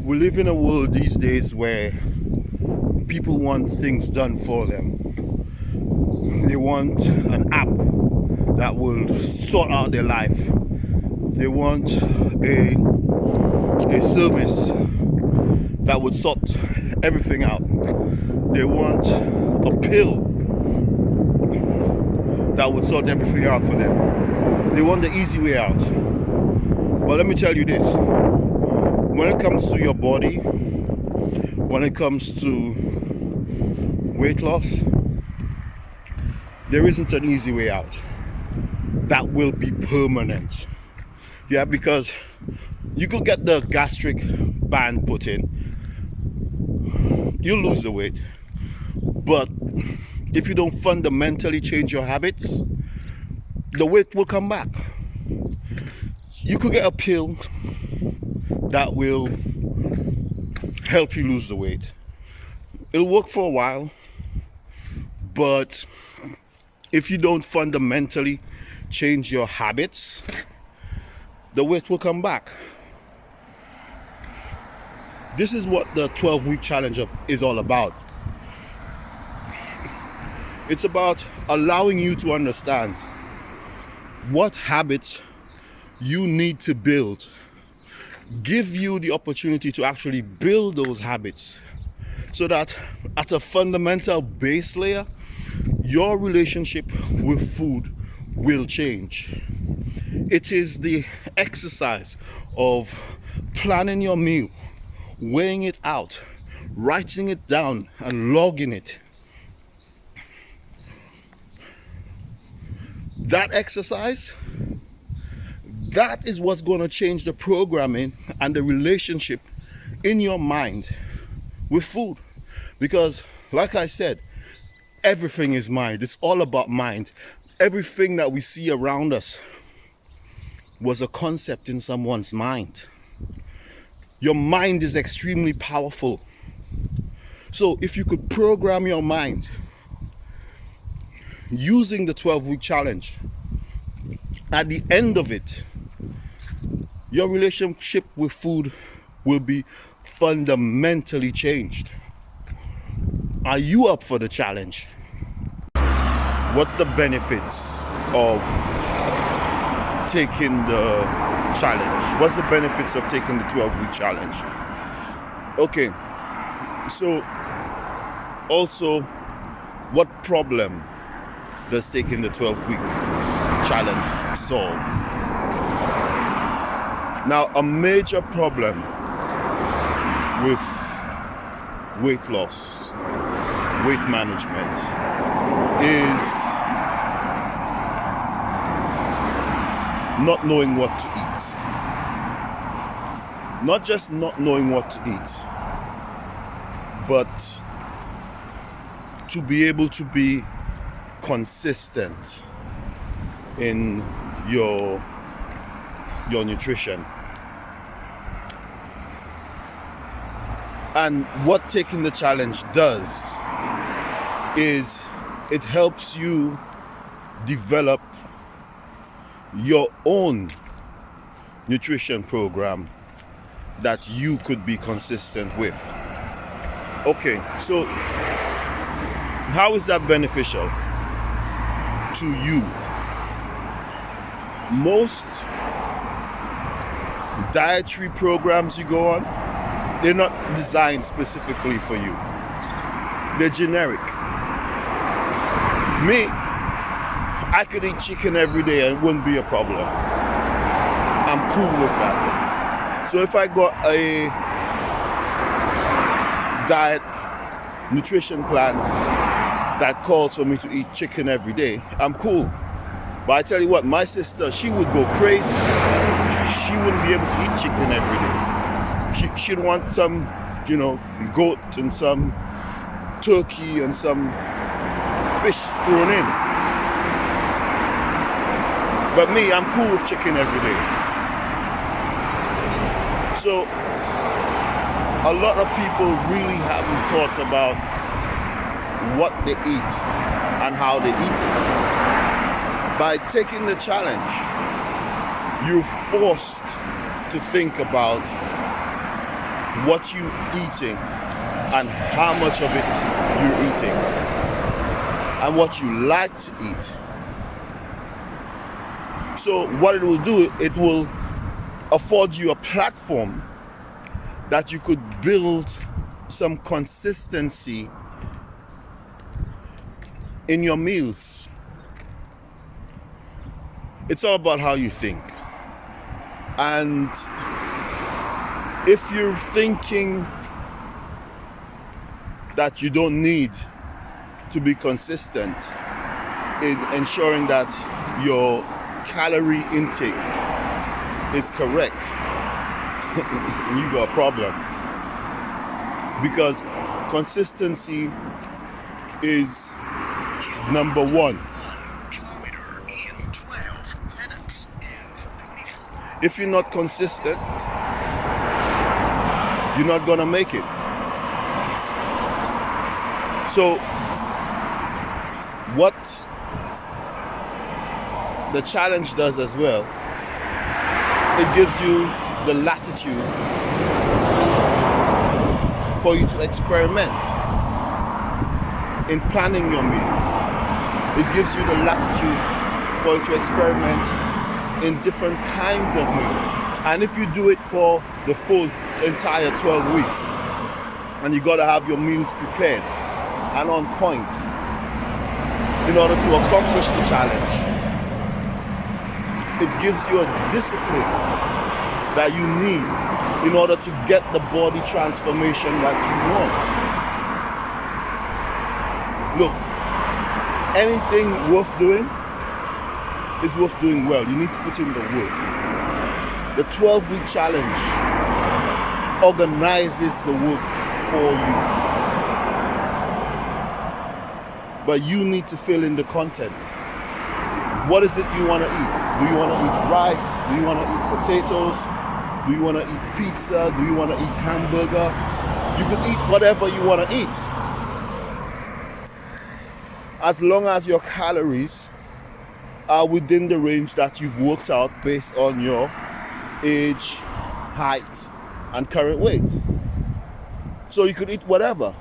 We live in a world these days where people want things done for them. They want an app that will sort out their life. They want a service that would sort everything out. They want a pill that would sort everything out for them. They want the easy way out. But let me tell you this. When it comes to your body, when it comes to weight loss, there isn't an easy way out that will be permanent. Yeah, because you could get the gastric band put in, you'll lose the weight, but if you don't fundamentally change your habits, the weight will come back. You could get a pill that will help you lose the weight. It'll work for a while, but if you don't fundamentally change your habits, the weight will come back. This is what the 12-week challenge is all about. It's about allowing you to understand what habits you need to build. Give you the opportunity to actually build those habits so that at a fundamental base layer, your relationship with food will change. It is the exercise of planning your meal, weighing it out, writing it down and logging it. That exercise, that is what's going to change the programming and the relationship in your mind with food. Because like I said, everything is mind. It's all about mind. Everything that we see around us was a concept in someone's mind. Your mind is extremely powerful. So if you could program your mind using the 12-week challenge, at the end of it, your relationship with food will be fundamentally changed. Are you up for the challenge? What's the benefits of taking the challenge? What's the benefits of taking the 12-week challenge? Okay, so also, what problem does taking the 12-week challenge solve? Now, a major problem with weight loss, weight management, is not knowing what to eat. Not just not knowing what to eat, but to be able to be consistent in your nutrition. And what taking the challenge does is it helps you develop your own nutrition program that you could be consistent with. Okay, so how is that beneficial to you? Most dietary programs you go on, they're not designed specifically for you. They're generic. Me, I could eat chicken every day and it wouldn't be a problem. I'm cool with that. So if I got a diet nutrition plan that calls for me to eat chicken every day, I'm cool. But I tell you what, my sister, she would go crazy. She wouldn't be able to eat chicken every day. She'd want some, goat and some turkey and some fish thrown in. But me, I'm cool with chicken every day. So a lot of people really haven't thought about what they eat and how they eat it. By taking the challenge, you're forced to think about what you eating and how much of it you're eating and what you like to eat. So what it will do, it will afford you a platform that you could build some consistency in your meals. It's all about how you think. And if you're thinking that you don't need to be consistent in ensuring that your calorie intake is correct, you got a problem. Because consistency is number one. If you're not consistent, you're not gonna make it. So what the challenge does as well, it gives you the latitude for you to experiment in planning your meals. It gives you the latitude for you to experiment in different kinds of meals. And if you do it for the full entire 12 weeks, and you got to have your meals prepared and on point in order to accomplish the challenge, it gives you a discipline that you need in order to get the body transformation that you want. Look, anything worth doing is worth doing well. You need to put in the work. The 12-week challenge organizes the work for you. But you need to fill in the content. What is it you want to eat? Do you want to eat rice? Do you want to eat potatoes? Do you want to eat pizza? Do you want to eat hamburger? You can eat whatever you want to eat, as long as your calories are within the range that you've worked out based on your age, height, and current weight. So you could eat whatever.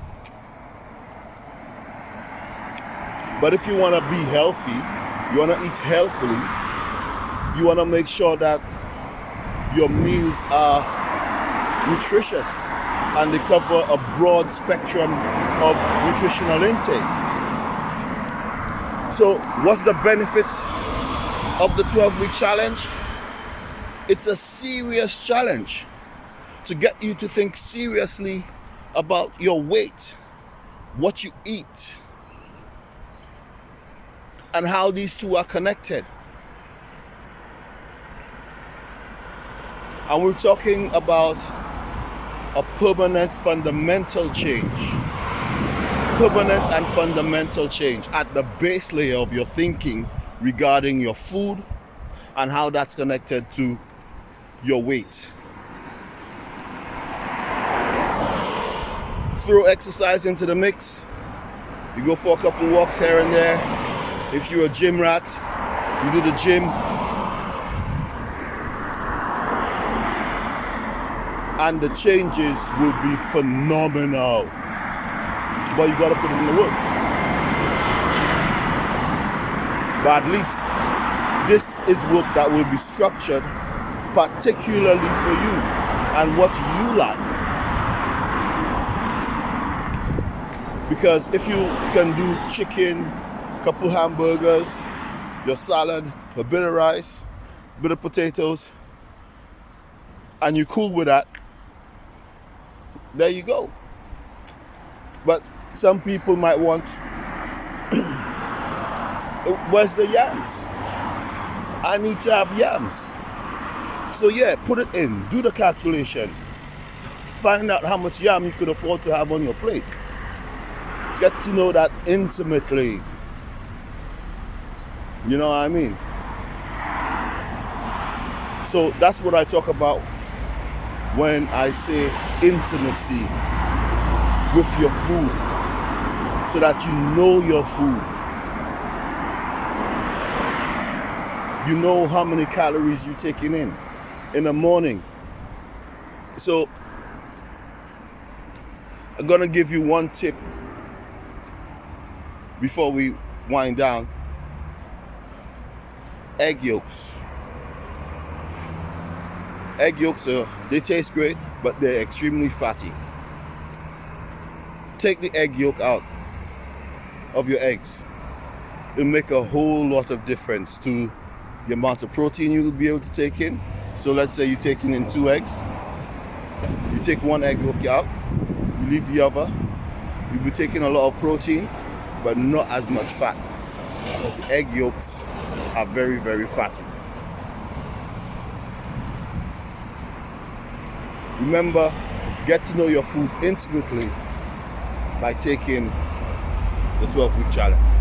But if you want to be healthy, you want to eat healthily, you want to make sure that your meals are nutritious and they cover a broad spectrum of nutritional intake. So what's the benefit of the 12-week challenge? It's a serious challenge to get you to think seriously about your weight, what you eat, and how these two are connected. And we're talking about a permanent fundamental change. Permanent and fundamental change at the base layer of your thinking regarding your food and how that's connected to your weight. Throw exercise into the mix. You go for a couple walks here and there. If you're a gym rat, you do the gym. And the changes will be phenomenal. But you gotta put it in the work. But at least this is work that will be structured particularly for you and what you like. Because if you can do chicken, couple hamburgers, your salad, a bit of rice, a bit of potatoes, and you're cool with that, there you go. But some people might want, where's the yams? I need to have yams. So yeah, put it in, do the calculation. Find out how much yam you could afford to have on your plate. Get to know that intimately. You know what I mean? So that's what I talk about when I say intimacy with your food, so that you know your food. You know how many calories you're taking in the morning. So I'm gonna give you one tip before we wind down. Egg yolks. Egg yolks they taste great, but they're extremely fatty. Take the egg yolk out of your eggs. It'll make a whole lot of difference to the amount of protein you'll be able to take in. So let's say you're taking in 2 eggs. You take 1 egg yolk out, you leave the other. You'll be taking a lot of protein, but not as much fat, because the egg yolks are very, very fatty. Remember, get to know your food intimately by taking the 12-week challenge.